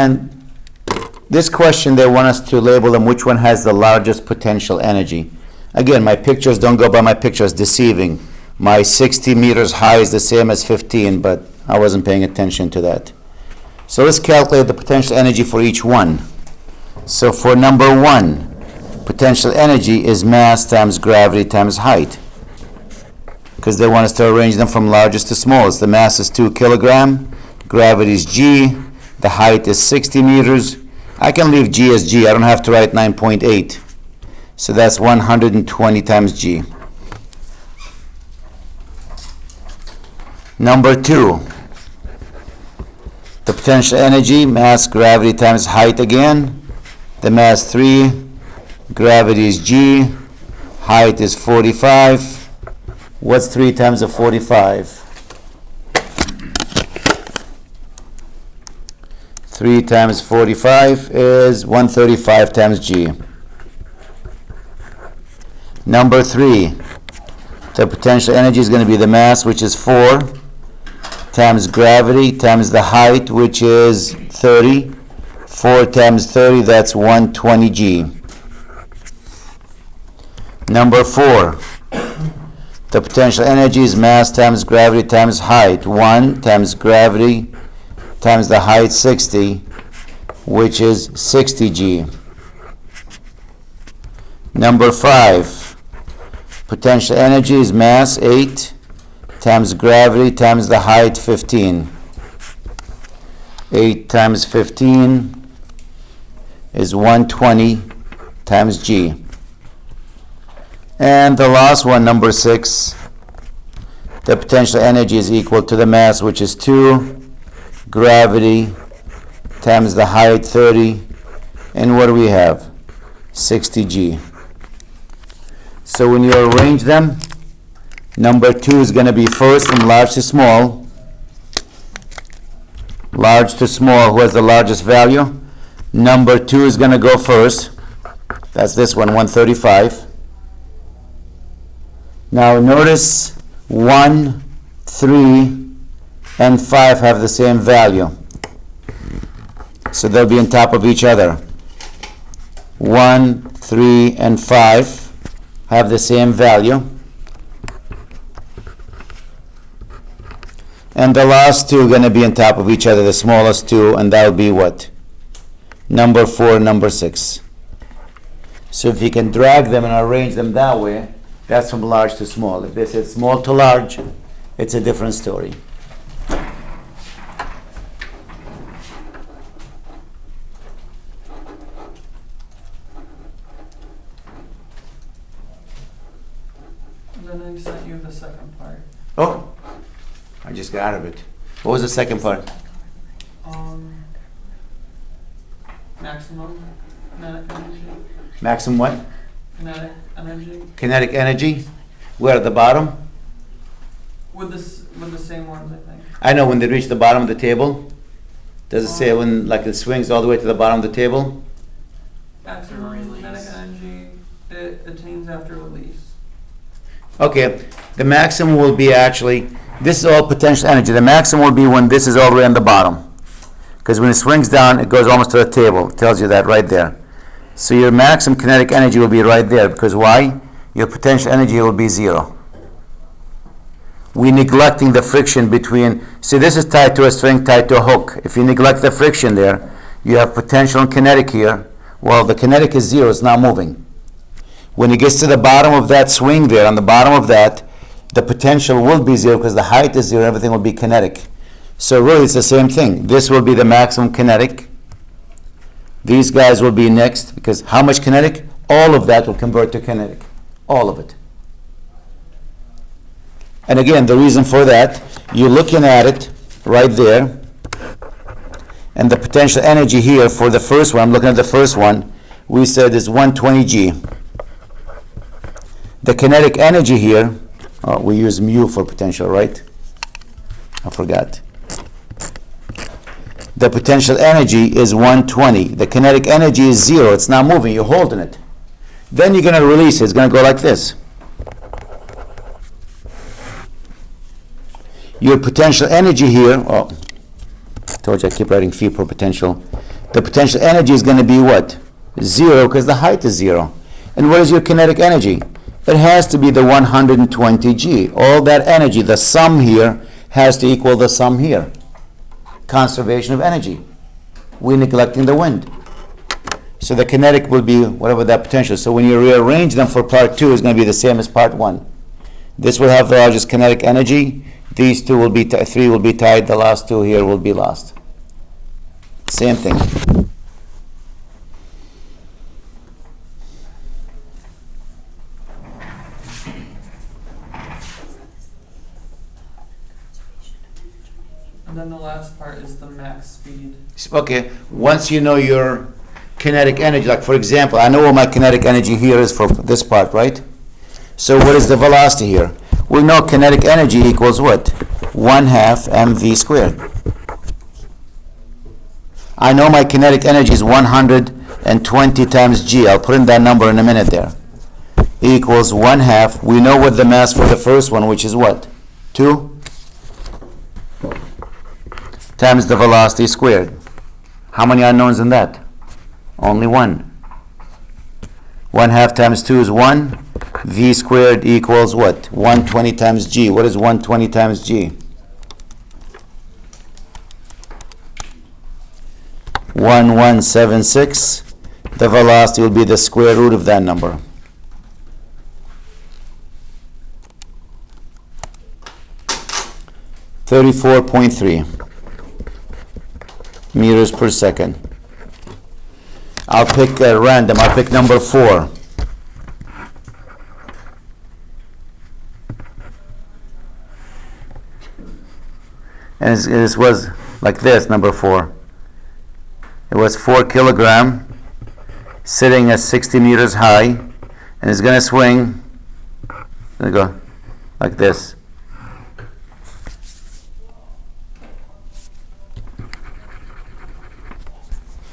And this question, they want us to label them which one has the largest potential energy. Again, my pictures, don't go by my pictures, deceiving. My 60 meters high is the same as 15, but I wasn't paying attention to that. So let's calculate the potential energy for each one. So for number 1, potential energy is mass times gravity times height, because they want us to arrange them from largest to smallest. The mass is 2 kilogram, gravity is g, the height is 60 meters. I can leave g as g, I don't have to write 9.8. So that's 120 times g. Number 2, the potential energy, mass, gravity times height again. The mass 3, gravity is g, height is 45. What's 3 times a 45? 3 times 45 is 135 times g. Number 3, the potential energy is going to be the mass, which is 4, times gravity times the height, which is 30. 4 times 30, that's 120 g. Number 4, the potential energy is mass times gravity times height. 1 times gravity times the height, 60, which is 60 g. Number 5, potential energy is mass, 8, times gravity times the height, 15. 8 times 15 is 120 times g. And the last one, number 6, the potential energy is equal to the mass, which is 2, gravity times the height, 30, and what do we have? 60 g. So when you arrange them, number 2 is going to be first from large to small. Large to small, who has the largest value? Number 2 is going to go first. That's this one, 135. Now notice 1, 3, and 5 have the same value. So they'll be on top of each other. 1, 3, and 5 have the same value. And the last 2 are going to be on top of each other, the smallest 2, and that will be what? Number 4, number 6. So if you can drag them and arrange them that way, that's from large to small. If they said small to large, it's a different story. And then I sent you the second part. Oh, I just got out of it. What was the second part? Maximum kinetic energy. Maximum what? Kinetic energy. Kinetic energy. Where, at the bottom? With the same ones, I think. I know when they reach the bottom of the table. Does it say when, like, it swings all the way to the bottom of the table? Maximum kinetic energy it attains after release. Okay, the maximum will be actually, this is all potential energy. The maximum will be when this is all the way on the bottom. Because when it swings down, it goes almost to the table. It tells you that right there. So your maximum kinetic energy will be right there. Because why? Your potential energy will be 0. We're neglecting the friction between, see, this is tied to a string, tied to a hook. If you neglect the friction there, you have potential and kinetic here. Well, the kinetic is 0, it's not moving. When it gets to the bottom of that swing there, on the bottom of that, the potential will be 0 because the height is 0, everything will be kinetic. So really it's the same thing. This will be the maximum kinetic. These guys will be next, because how much kinetic? All of that will convert to kinetic. All of it. And again, the reason for that, you're looking at it right there, and the potential energy here for the first one, I'm looking at the first one, we said is 120 G. The kinetic energy here, we use mu for potential, right? I forgot. The potential energy is 120. The kinetic energy is 0. It's not moving. You're holding it. Then you're going to release it. It's going to go like this. Your potential energy here, I told you I keep writing phi per potential. The potential energy is going to be what? 0, because the height is 0. And what is your kinetic energy? It has to be the 120 G. All that energy, the sum here, has to equal the sum here. Conservation of energy. We're neglecting the wind. So the kinetic will be whatever that potential is. So when you rearrange them for part 2, it's going to be the same as part 1. This will have the largest kinetic energy. These two will be, 3 will be tied. The last 2 here will be lost. Same thing. And then the last part is the max speed. Okay, once you know your kinetic energy, like for example, I know what my kinetic energy here is for this part, right? So what is the velocity here? We know kinetic energy equals what? 1/2 mv squared. I know my kinetic energy is 120 times g. I'll put in that number in a minute there. Equals 1/2. We know what the mass for the first one, which is what? 2 times the velocity squared. How many unknowns in that? Only 1. 1/2 times 2 is 1. V squared equals what? 120 times g. What is 120 times g? 1176. The velocity will be the square root of that number. .3 meters per second. I'll pick random. I'll pick number 4. And this was like this, number 4. It was 4 kilogram, sitting at 60 meters high, and it's going to swing. Going to go like this.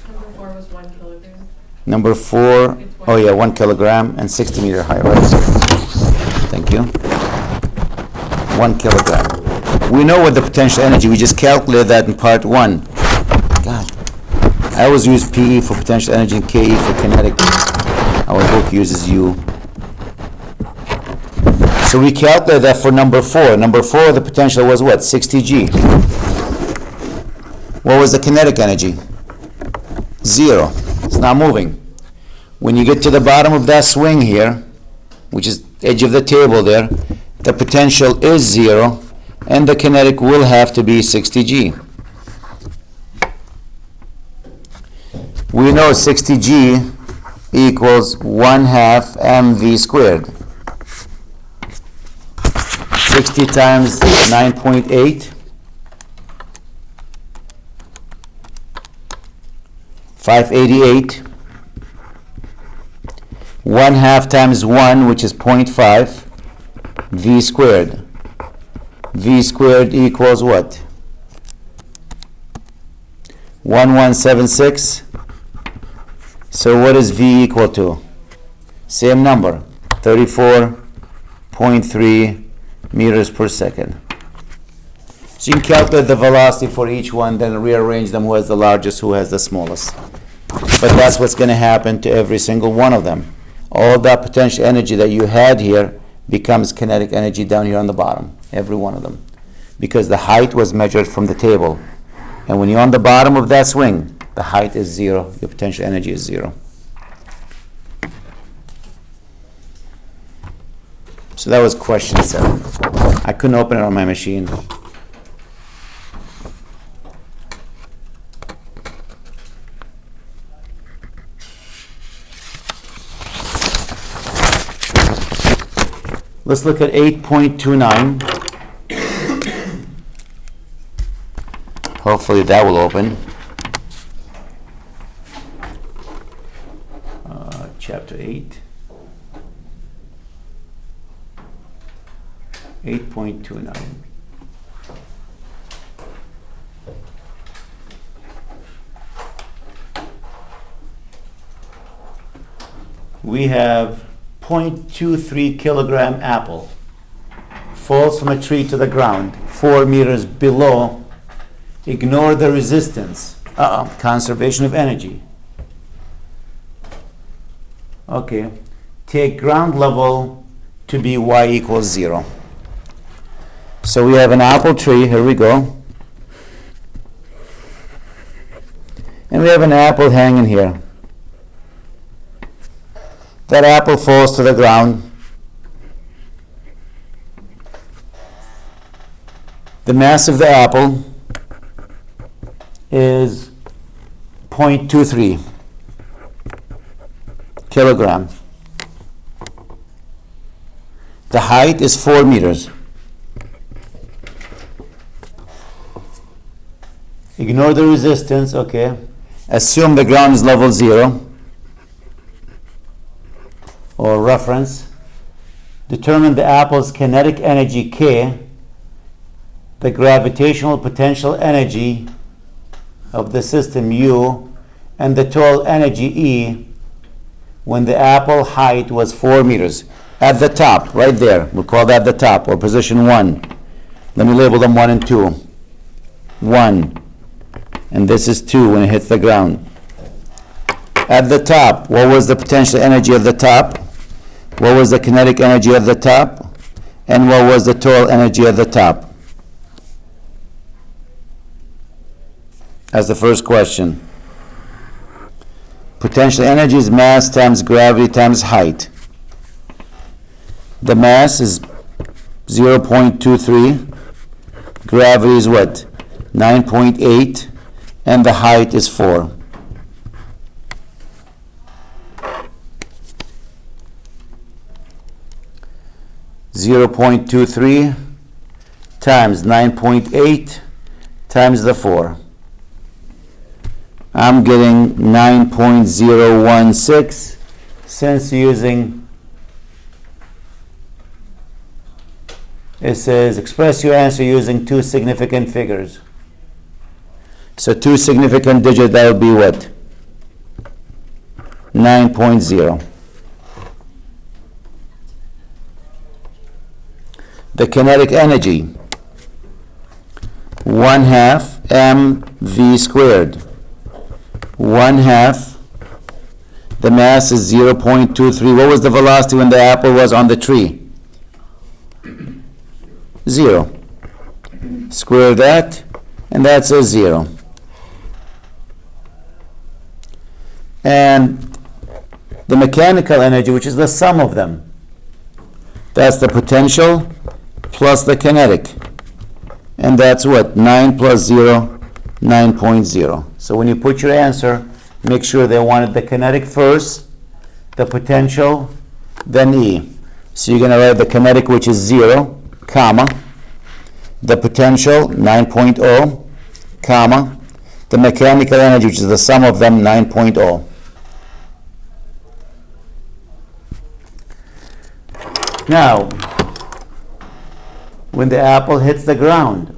Number 4 was 1 kilogram. Number 4, oh yeah, 1 kilogram and 60 meter high, right? Thank you. 1 kilogram. We know what the potential energy, we just calculated that in part 1. God, I always use PE for potential energy and KE for kinetic. Our book uses U. So we calculated that for number 4. Number 4, the potential was what? 60 G. What was the kinetic energy? 0. It's not moving. When you get to the bottom of that swing here, which is edge of the table there, the potential is 0, and the kinetic will have to be 60 G. We know 60 G equals 1/2 mv squared. 60 times 9.8. 588. 1/2 times 1, which is 0.5, v squared. V squared equals what? 1176. So what is V equal to? Same number, 34.3 meters per second. So you can calculate the velocity for each one, then rearrange them, who has the largest, who has the smallest. But that's what's going to happen to every single one of them. All that potential energy that you had here becomes kinetic energy down here on the bottom, every one of them. Because the height was measured from the table. And when you're on the bottom of that swing, the height is 0, your potential energy is 0. So that was question 7. I couldn't open it on my machine. Let's look at 8.29. Hopefully that will open. Chapter 8. 8.29. We have 0.23 kilogram apple falls from a tree to the ground 4 meters below. Ignore the resistance. Conservation of energy. Okay. Take ground level to be y equals 0. So we have an apple tree. Here we go. And we have an apple hanging here. That apple falls to the ground. The mass of the apple is 0.23 kilogram. The height is 4 meters. Ignore the resistance, okay. Assume the ground is level 0 or reference. Determine the apple's kinetic energy K, the gravitational potential energy of the system U, and the total energy E when the apple height was 4 meters. At the top, right there, we'll call that the top, or position 1. Let me label them 1 and 2. 1, and this is 2 when it hits the ground. At the top, what was the potential energy of the top? What was the kinetic energy of the top? And what was the total energy of the top? That's the first question. Potential energy is mass times gravity times height. The mass is 0.23. Gravity is what? 9.8. And the height is 4. Zero 0.23 times 9.8 times the 4. I'm getting 9.016 since using, it says express your answer using 2 significant figures. So 2 significant digits, that would be what? 9.0. The kinetic energy, 1/2 mv squared. 1/2, the mass is 0.23. What was the velocity when the apple was on the tree? 0. Square that, and that's a 0. And the mechanical energy, which is the sum of them, that's the potential plus the kinetic. And that's what? 9 plus 0, 9.0. So when you put your answer, make sure they wanted the kinetic first, the potential, then E. So you're going to write the kinetic, which is 0, comma, the potential, 9.0, comma, the mechanical energy, which is the sum of them, 9.0. Now, when the apple hits the ground,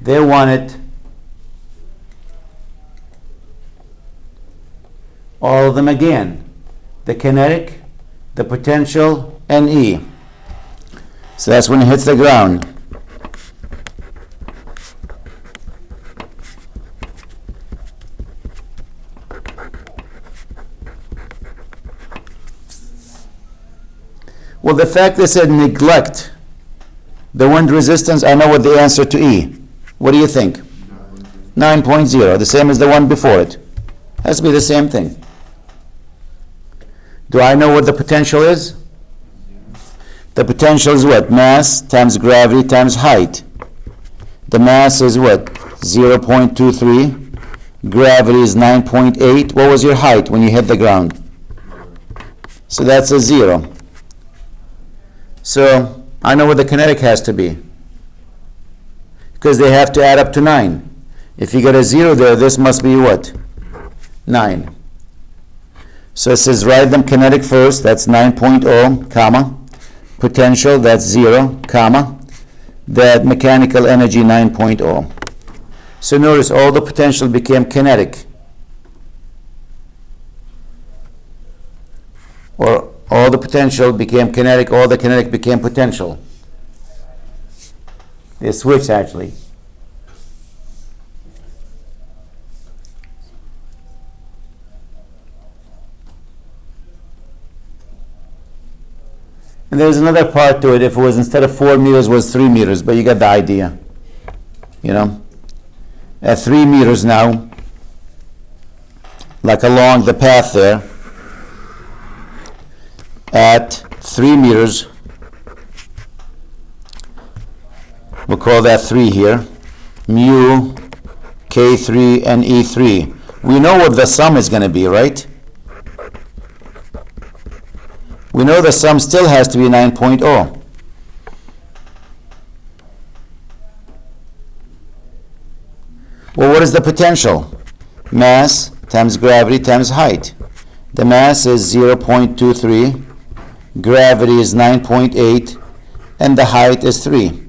they wanted all of them again, the kinetic, the potential, and E. So that's when it hits the ground. Well, the fact they said neglect the wind resistance, I know what the answer to E. What do you think? 9.0, the same as the one before it. Has to be the same thing. Do I know what the potential is? The potential is what? Mass times gravity times height. The mass is what? 0.23. Gravity is 9.8. What was your height when you hit the ground? So that's a 0. So I know what the kinetic has to be, because they have to add up to 9. If you get a 0 there, this must be what? 9. So it says write them kinetic first, that's 9.0, comma, potential, that's 0, comma, that mechanical energy, 9.0. So notice all the potential became kinetic, or all the potential became kinetic, all the kinetic became potential. They switched actually. And there's another part to it. If it was instead of 4 meters, it was 3 meters, but you got the idea. You know? At 3 meters now, like along the path there, at 3 meters, we'll call that 3 here, mu, K3, and E3. We know what the sum is going to be, right? We know the sum still has to be 9.0. Well, what is the potential? Mass times gravity times height. The mass is 0.23, gravity is 9.8, and the height is 3.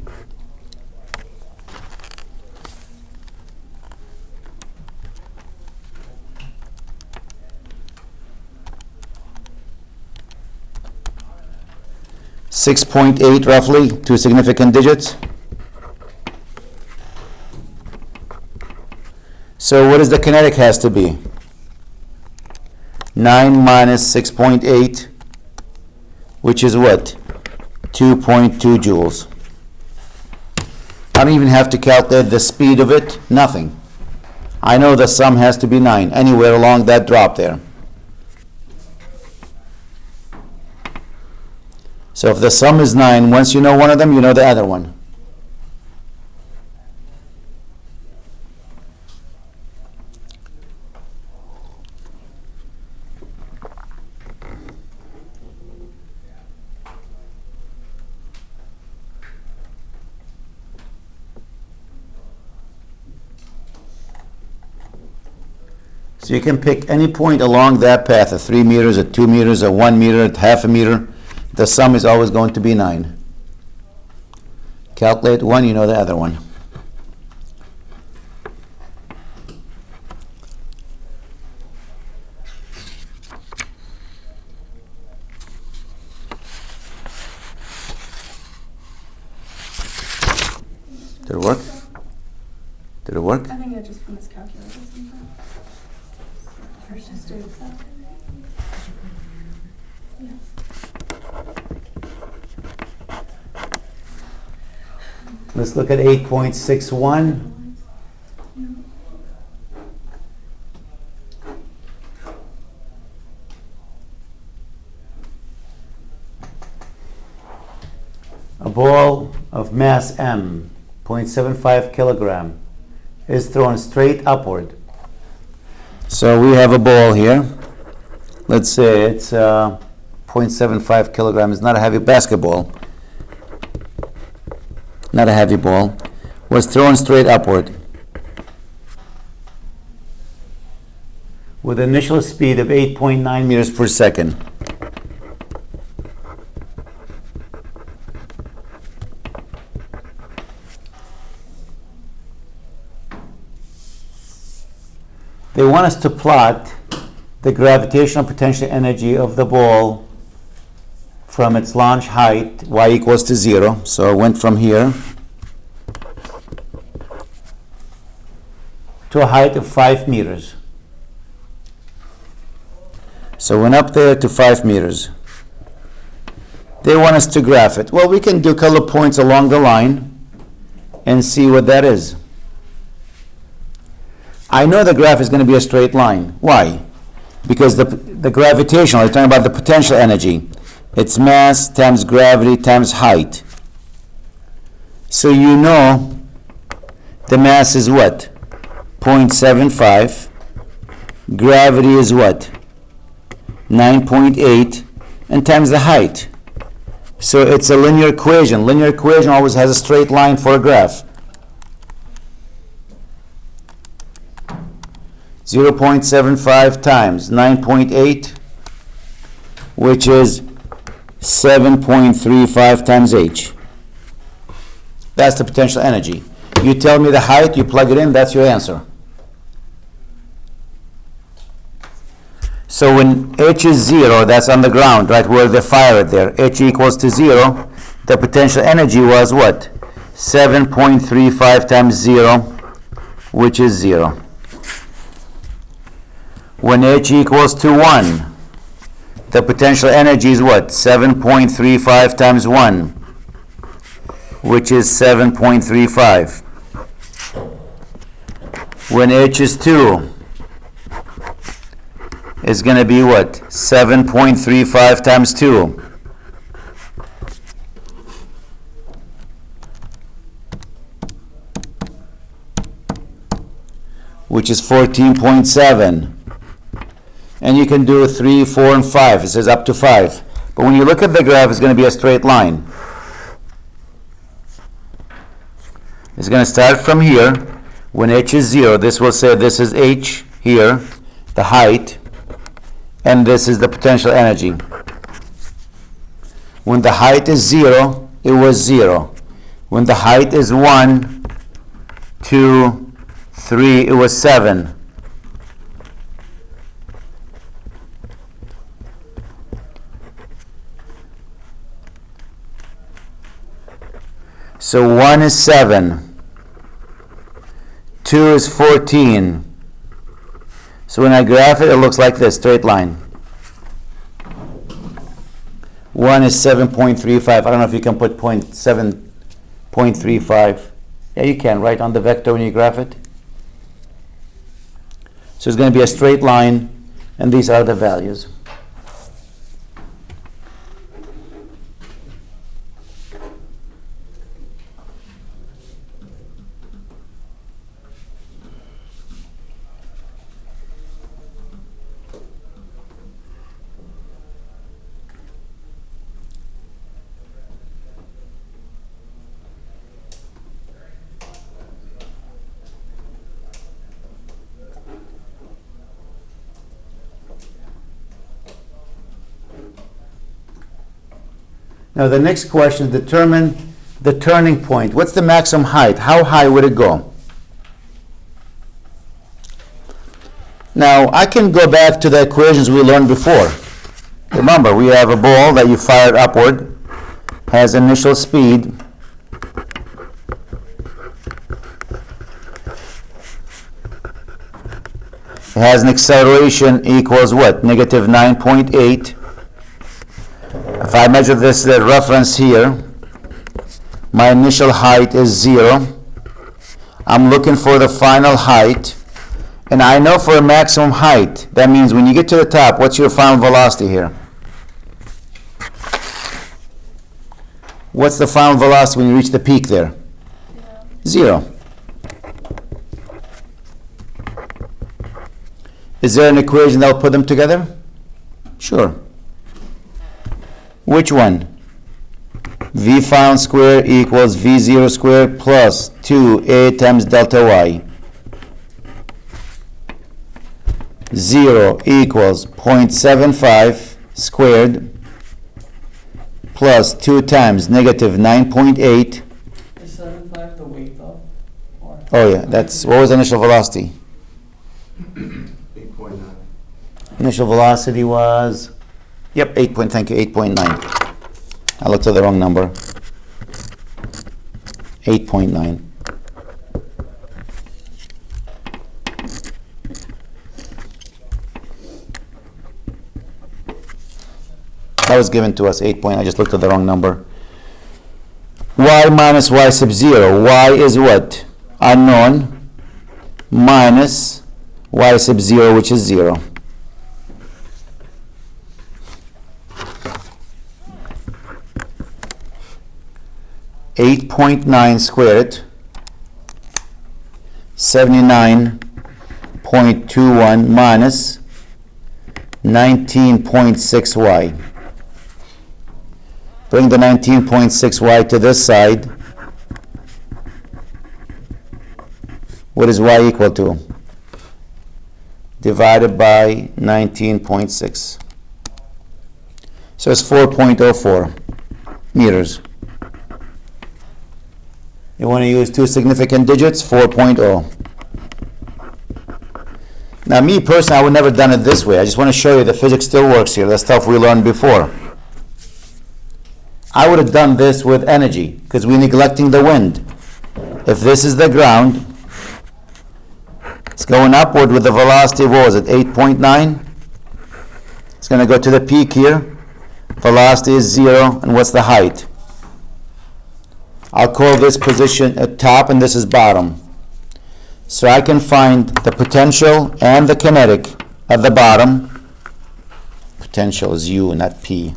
.8 roughly, 2 significant digits. So what does the kinetic has to be? 9 minus 6.8, which is what? 2.2 joules. I don't even have to calculate the speed of it, nothing. I know the sum has to be 9, anywhere along that drop there. So if the sum is 9, once you know one of them, you know the other one. So you can pick any point along that path, at 3 meters, at 2 meters, at 1 meter, at half a meter. The sum is always going to be 9. Calculate one, you know the other one. Did it work? Did it work? I think I just miscalculated something. First just do it. Let's look at 8.61. A ball of mass m, 0.75 kilogram, is thrown straight upward. So we have a ball here. Let's say it's 0.75 kilogram. It's not a heavy basketball. Not a heavy ball, was thrown straight upward with an initial speed of 8.9 meters per second. They want us to plot the gravitational potential energy of the ball from its launch height, y equals to 0. So it went from here to a height of 5 meters. So it went up there to 5 meters. They want us to graph it. Well, we can do color points along the line and see what that is. I know the graph is going to be a straight line. Why? Because the gravitational, we're talking about the potential energy. It's mass times gravity times height. So you know the mass is what? 0.75. Gravity is what? 9.8. And times the height. So it's a linear equation. Linear equation always has a straight line for a graph. 0.75 times 9.8, which is 7.35 times h. That's the potential energy. You tell me the height, you plug it in, that's your answer. So when h is 0, that's on the ground, right, where they fire it there, h equals to 0, the potential energy was what? 7.35 times 0, which is 0. When h equals to 1, the potential energy is what? 7.35 times 1, which is 7.35. When H is 2, it's going to be what? 7.35 times 2. Which is 14.7. And you can do 3, 4, and 5. It says up to 5. But when you look at the graph, it's going to be a straight line. It's going to start from here. When H is 0, this will say this is H here, the height, and this is the potential energy. When the height is 0, it was 0. When the height is 1, 2, 3, it was 7. So 1 is 7. 2 is 14. So when I graph it, it looks like this, straight line. 1 is 7.35. I don't know if you can put 7.35. Yeah, you can, right, on the vector when you graph it. So it's going to be a straight line, and these are the values. Now the next question is determine the turning point. What's the maximum height? How high would it go? Now I can go back to the equations we learned before. Remember, we have a ball that you fire upward, has initial speed, it has an acceleration equals what? Negative 9.8. If I measure this reference here, my initial height is 0. I'm looking for the final height, and I know for a maximum height, that means when you get to the top, what's your final velocity here? What's the final velocity when you reach the peak there? 0. Is there an equation that will put them together? Sure. Which one? V final squared equals V0 squared plus 2A times delta Y. 0 equals 0.75 squared plus 2 times negative 9.8. Is 7.5 the weight though? Or Oh yeah, that's, what was the initial velocity? 8.9. Initial velocity was, yep, 8.9. I looked at the wrong number. 8.9. That was given to us, 8 point, I just looked at the wrong number. Y minus Y sub 0. Y is what? Unknown minus Y sub 0, which is 0. .9 squared, 79.21 minus 19.6y. Bring the 19.6y to this side. What is y equal to? Divided by 19.6. So it's 4.04 meters. You want to use two significant digits, 4.0. Now me personally, I would never done it this way. I just want to show you the physics still works here. That's stuff we learned before. I would have done this with energy because we're neglecting the wind. If this is the ground, it's going upward with the velocity of, what was it, 8.9? It's gonna go to the peak here. Velocity is 0, and what's the height? I'll call this position at top, and this is bottom. So I can find the potential and the kinetic at the bottom. Potential is U, not P.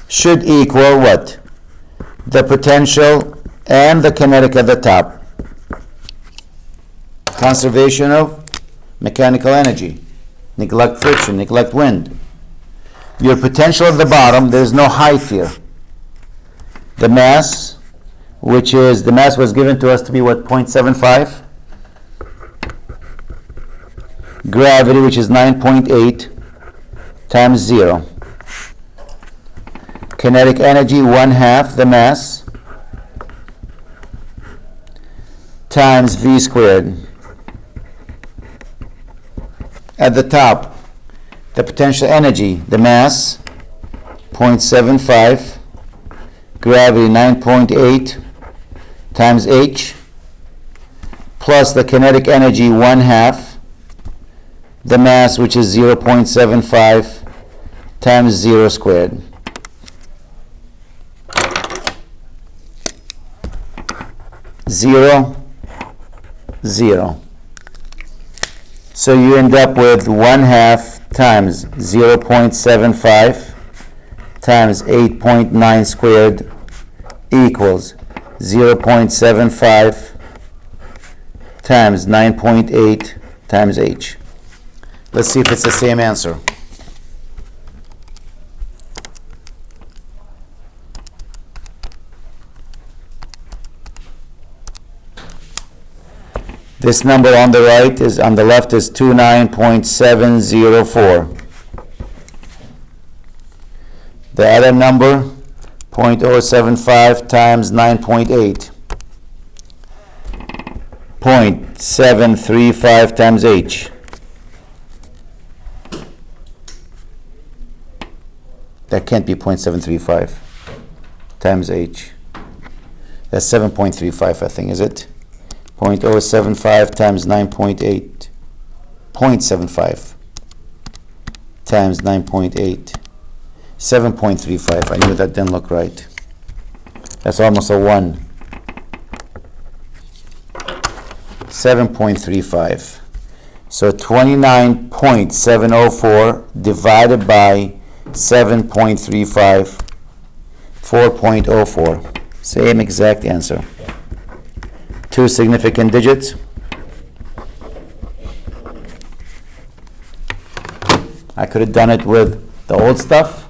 Should equal what? The potential and the kinetic at the top. Conservation of mechanical energy. Neglect friction, neglect wind. Your potential at the bottom, there's no height here. The mass, the mass was given to us to be what, 0.75? Gravity, which is 9.8 times 0. Kinetic energy, 1/2 the mass times v squared. At the top, the potential energy, the mass, 0.75, gravity 9.8 times h, plus the kinetic energy 1/2, the mass, which is 0.75 times 0 squared. Zero, 0. So you end up with 1/2 times 0.75 times 8.9 squared equals 0.75 times 9.8 times h. Let's see if it's the same answer. This number on the right is, on the left is 29.704. The other number, 0.075 times 9.8. 0.735 times h. That can't be 0.735 times h. That's 7.35, I think, is it? 0.075 times 9.8. 0.75 times 9.8. 7.35. I knew that didn't look right. That's almost a 1. 7.35. So 29.704 divided by 7.35, 4.04. Same exact answer. Two significant digits. I could have done it with the old stuff.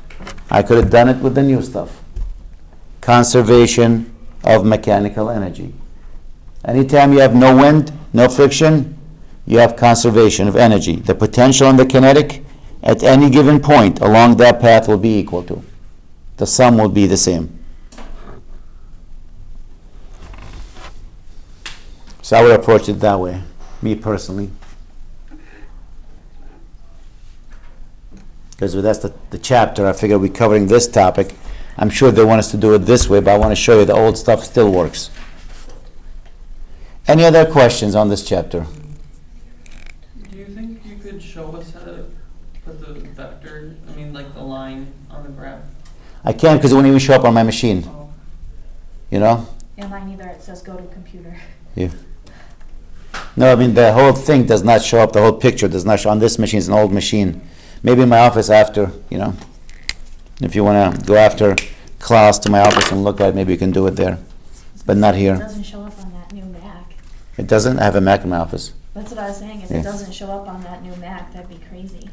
I could have done it with the new stuff. Conservation of mechanical energy. Anytime you have no wind, no friction, you have conservation of energy. The potential and the kinetic at any given point along that path will be equal to. The sum will be the same. So I would approach it that way, me personally. Because that's the chapter, I figure we're covering this topic. I'm sure they want us to do it this way, but I want to show you the old stuff still works. Any other questions on this chapter? Do you think you could show us how to put the vector, like the line on the graph? I can't because it won't even show up on my machine. Oh. You know? Yeah, mine either. It says go to computer. Yeah. No, the whole thing does not show up. The whole picture does not show on this machine. It's an old machine. Maybe in my office after, if you want to go after class to my office and look at it, maybe you can do it there. But not It here. doesn't show up on that new Mac. It doesn't? I have a Mac in my office. That's what I was saying. If Yeah. it doesn't show up on that new Mac, that'd be crazy.